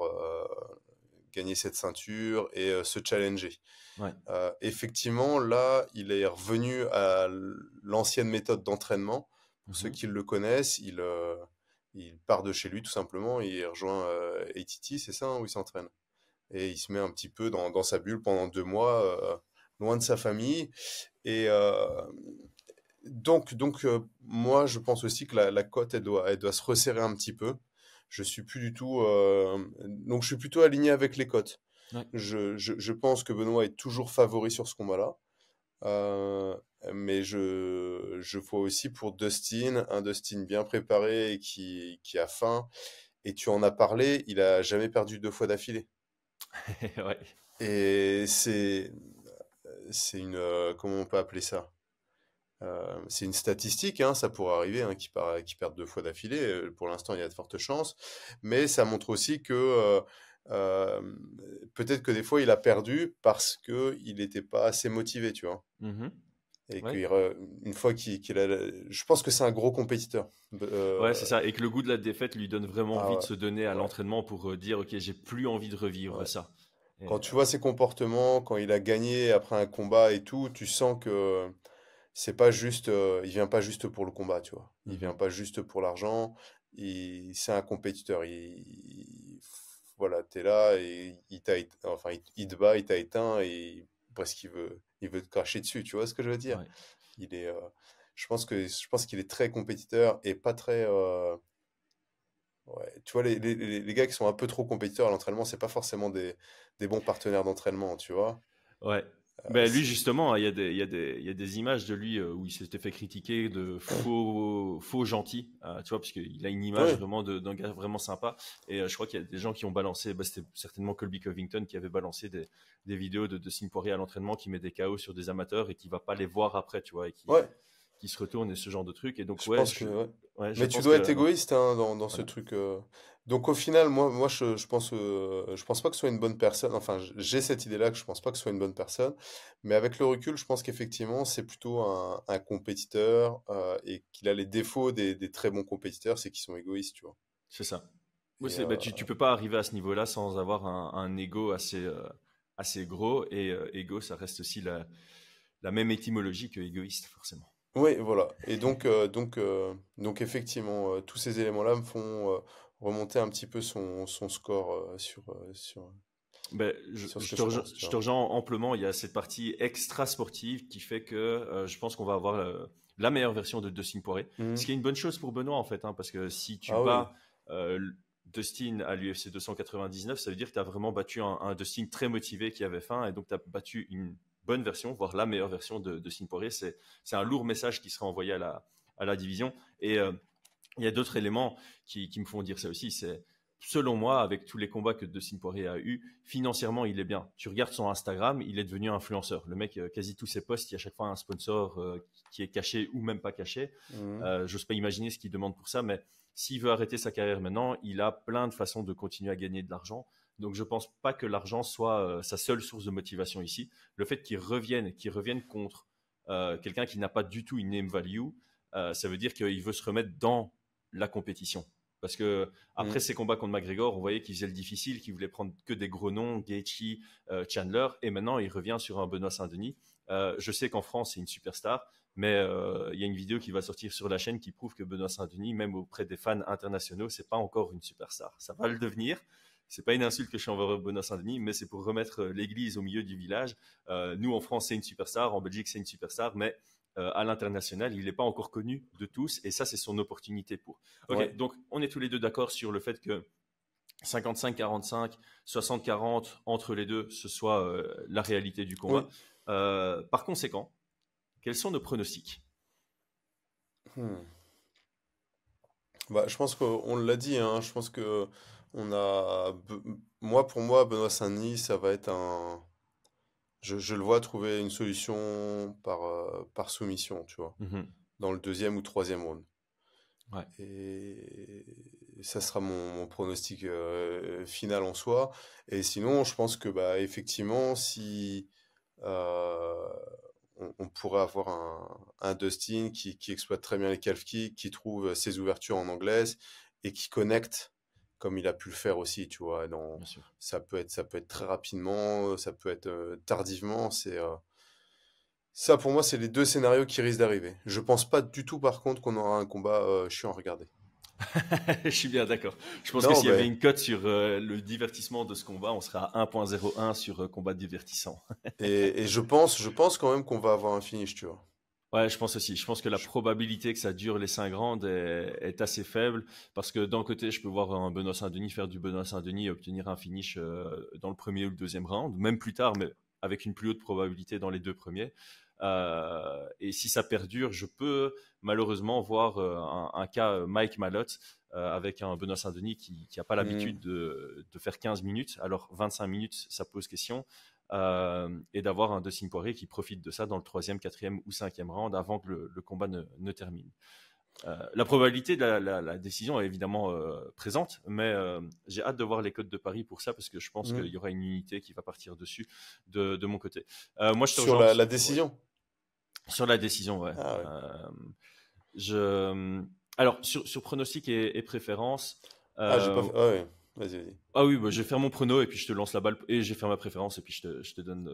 gagner cette ceinture et se challenger. Ouais. Effectivement, là, il est revenu à l'ancienne méthode d'entraînement. Pour ceux qui le connaissent, il part de chez lui tout simplement, il rejoint ATT, c'est ça, où il s'entraîne. Et il se met un petit peu dans sa bulle pendant 2 mois, loin de sa famille. Et donc moi, je pense aussi que la cote, elle doit se resserrer un petit peu. Je suis plus du tout, donc je suis plutôt aligné avec les cotes. Ouais. Je pense que Benoît est toujours favori sur ce combat-là. Mais je vois aussi pour Dustin, un Dustin bien préparé et qui a faim. Et tu en as parlé, il a jamais perdu 2 fois d'affilée. Ouais. Et c'est une, comment on peut appeler ça? C'est une statistique, hein, ça pourrait arriver, hein, qu'il perde 2 fois d'affilée. Pour l'instant, il y a de fortes chances. Mais ça montre aussi que peut-être que des fois, il a perdu parce qu'il n'était pas assez motivé, tu vois. Et Ouais. une fois qu'il a... Je pense que c'est un gros compétiteur. Ouais, c'est ça. Et que le goût de la défaite lui donne vraiment envie de ouais, se donner à ouais, l'entraînement pour dire, OK, j'ai plus envie de revivre ouais. ça. Et, Quand tu vois ses comportements, quand il a gagné après un combat et tout, tu sens que c'est pas juste, il vient pas juste pour le combat, tu vois. Il vient pas juste pour l'argent. C'est un compétiteur. Voilà, t'es là et enfin, il te bat, il t'a éteint et presque il veut te cracher dessus. Tu vois ce que je veux dire? ouais. Il est, je pense qu'il est très compétiteur et pas très, ouais. Tu vois, les gars qui sont un peu trop compétiteurs à l'entraînement, c'est pas forcément des bons partenaires d'entraînement, tu vois. Ouais. Ben, lui, C'est... justement, il y a des images de lui où il s'était fait critiquer de faux gentil, tu vois, parce qu'il a une image Ouais, vraiment d'un gars vraiment sympa. Et je crois qu'il y a des gens qui ont balancé, c'était certainement Colby Covington qui avait balancé des vidéos de Dustin Poirier à l'entraînement qui met des KO sur des amateurs et qui va pas les voir après, tu vois, et ouais, qui se retourne et ce genre de truc. Et donc, je ouais, pense que, ouais. je Mais tu pense dois que, être égoïste hein, dans ce voilà. truc. Donc au final, moi je pense pas que ce soit une bonne personne. Enfin, j'ai cette idée-là que je pense pas que ce soit une bonne personne. Mais avec le recul, je pense qu'effectivement, c'est plutôt un compétiteur et qu'il a les défauts des très bons compétiteurs, c'est qu'ils sont égoïstes, tu vois. C'est ça. Oui, Et bah, tu peux pas arriver à ce niveau-là sans avoir un ego assez gros. Et ego, ça reste aussi la même étymologie que égoïste, forcément. oui, voilà. Et donc effectivement, tous ces éléments-là me font remonter un petit peu son score Ben, sur ce que je pense, tu je te vois. rejoins amplement. Il y a cette partie extra sportive qui fait que je pense qu'on va avoir la meilleure version de Dustin Poirier. Ce Mhm. qui est une bonne chose pour Benoît, en fait, hein, parce que si tu Ah oui, bats euh, Dustin à l'UFC 299, ça veut dire que tu as vraiment battu un Dustin très motivé qui avait faim, et donc tu as battu une bonne version, voire la meilleure version de Dustin Poirier. C'est un lourd message qui sera envoyé à la division. Et il y a d'autres éléments qui me font dire ça aussi. C'est selon moi, avec tous les combats que Dustin Poirier a eu, financièrement, il est bien. Tu regardes son Instagram, il est devenu influenceur. Le mec, quasi tous ses posts, il y a à chaque fois un sponsor qui est caché ou même pas caché. J'ose pas imaginer ce qu'il demande pour ça, mais s'il veut arrêter sa carrière maintenant, il a plein de façons de continuer à gagner de l'argent. Donc, je pense pas que l'argent soit sa seule source de motivation ici. Le fait qu'il revienne contre quelqu'un qui n'a pas du tout une name value, ça veut dire qu'il veut se remettre dans la compétition. Parce que après ses combats contre McGregor, on voyait qu'il faisait le difficile, qu'il voulait prendre que des gros noms, Gaethje, Chandler, et maintenant il revient sur un Benoît Saint-Denis. Je sais qu'en France c'est une superstar, mais il y a une vidéo qui va sortir sur la chaîne qui prouve que Benoît Saint-Denis, même auprès des fans internationaux, c'est pas encore une superstar. Ça va le devenir. C'est pas une insulte que je suis envers Benoît Saint-Denis, mais c'est pour remettre l'église au milieu du village. Nous en France c'est une superstar, en Belgique c'est une superstar, mais à l'international, il n'est pas encore connu de tous et ça, c'est son opportunité pour. Ok, donc on est tous les deux d'accord sur le fait que 55-45, 60-40 entre les deux, ce soit la réalité du combat. Par conséquent, quels sont nos pronostics? Je pense qu'on l'a dit, hein, je pense que pour moi, Benoît Saint-Denis, ça va être un. Je le vois trouver une solution par soumission, tu vois, dans le deuxième ou troisième round. Ouais. Et ça sera mon pronostic final en soi. Et sinon, je pense que effectivement, si on pourrait avoir un Dustin qui exploite très bien les calf kicks, qui trouve ses ouvertures en anglaise et qui connecte comme il a pu le faire aussi, tu vois. Ça peut être très rapidement, ça peut être tardivement. Ça, pour moi, c'est les deux scénarios qui risquent d'arriver. Je pense pas du tout, par contre, qu'on aura un combat chiant à regarder. Je suis bien d'accord. Je pense que s'il y avait une cote sur le divertissement de ce combat, on serait à 1.01 sur combat divertissant. et je pense quand même qu'on va avoir un finish, tu vois. Ouais, je pense aussi. Je pense que la probabilité que ça dure les 5 rounds est assez faible parce que d'un côté, je peux voir un Benoît Saint-Denis faire du Benoît Saint-Denis et obtenir un finish dans le premier ou le deuxième round, même plus tard, mais avec une plus haute probabilité dans les deux premiers. Et si ça perdure, je peux malheureusement voir un cas Mike Malott avec un Benoît Saint-Denis qui n'a pas l'habitude de faire 15 minutes. Alors 25 minutes, ça pose question. Et d'avoir un Dustin Poirier qui profite de ça dans le 3e, 4e ou 5e round avant que le combat ne termine. La probabilité de la décision est évidemment présente, mais j'ai hâte de voir les codes de Paris pour ça parce que je pense qu'il y aura une unité qui va partir dessus de mon côté. Moi, je te sur rejoins la décision. Ouais. Sur la décision, ouais. Alors, sur pronostic et préférence. J'ai pas fait. Ouais. Vas-y. Ah oui, je vais faire mon prono et puis je te lance la balle et je vais faire ma préférence et puis je te donne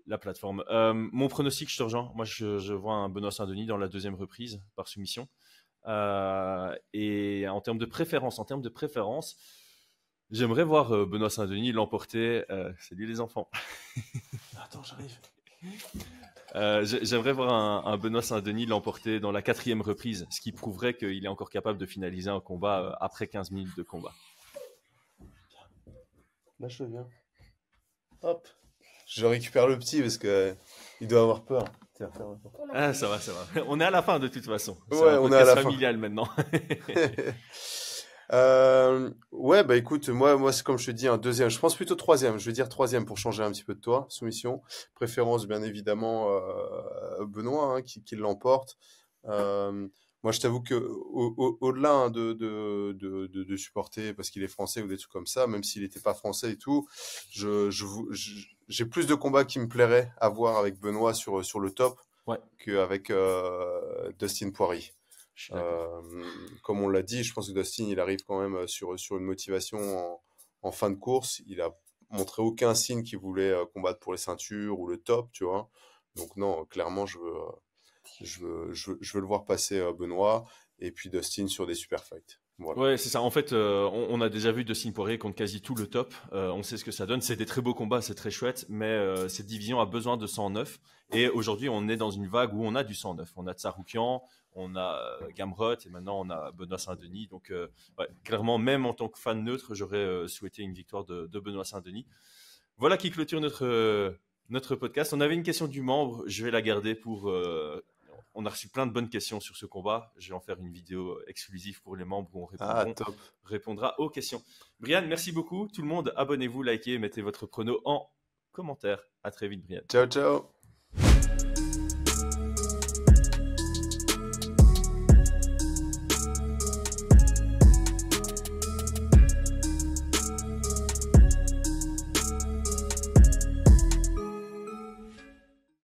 la plateforme. Mon pronostic, je te rejoins. Moi, je vois un Benoît Saint-Denis dans la deuxième reprise par soumission. Et en termes de préférence, j'aimerais voir Benoît Saint-Denis l'emporter. Salut les enfants. Attends, j'arrive. J'aimerais voir un Benoît Saint-Denis l'emporter dans la 4e reprise, ce qui prouverait qu'il est encore capable de finaliser un combat après 15 minutes de combat. Lâche-le bien. Hop. Je récupère le petit parce que il doit avoir peur. Tiens, ça va. On est à la fin de toute façon. Ouais, on est à la fin. Familial maintenant. Écoute, moi c'est comme je te dis, un deuxième. Je pense plutôt troisième. Je vais dire troisième pour changer un petit peu de toi. Soumission. Préférence, bien évidemment, Benoît qui l'emporte. Moi, je t'avoue que au-delà de supporter parce qu'il est français ou des trucs comme ça, même s'il n'était pas français et tout, j'ai plus de combats qui me plairaient à voir avec Benoît sur le top qu'avec Dustin Poirier. Comme on l'a dit, je pense que Dustin, il arrive quand même sur une motivation en fin de course. Il a montré aucun signe qu'il voulait combattre pour les ceintures ou le top, tu vois. Donc non, clairement, je veux le voir passer Benoît et puis Dustin sur des super fights. Voilà. Ouais, c'est ça. En fait, on a déjà vu Dustin Poirier contre quasi tout le top. On sait ce que ça donne. C'est des très beaux combats, c'est très chouette, mais cette division a besoin de 109. Et aujourd'hui, on est dans une vague où on a du 109. On a Tsarukyan, on a Gamrot et maintenant on a Benoît Saint-Denis. Donc, clairement, même en tant que fan neutre, j'aurais souhaité une victoire de Benoît Saint-Denis. Voilà qui clôture notre podcast. On avait une question du membre. Je vais la garder pour... On a reçu plein de bonnes questions sur ce combat. Je vais en faire une vidéo exclusive pour les membres où on répondra aux questions. Brian, merci beaucoup. Tout le monde, abonnez-vous, likez, mettez votre prono en commentaire. À très vite, Brian. Ciao, ciao.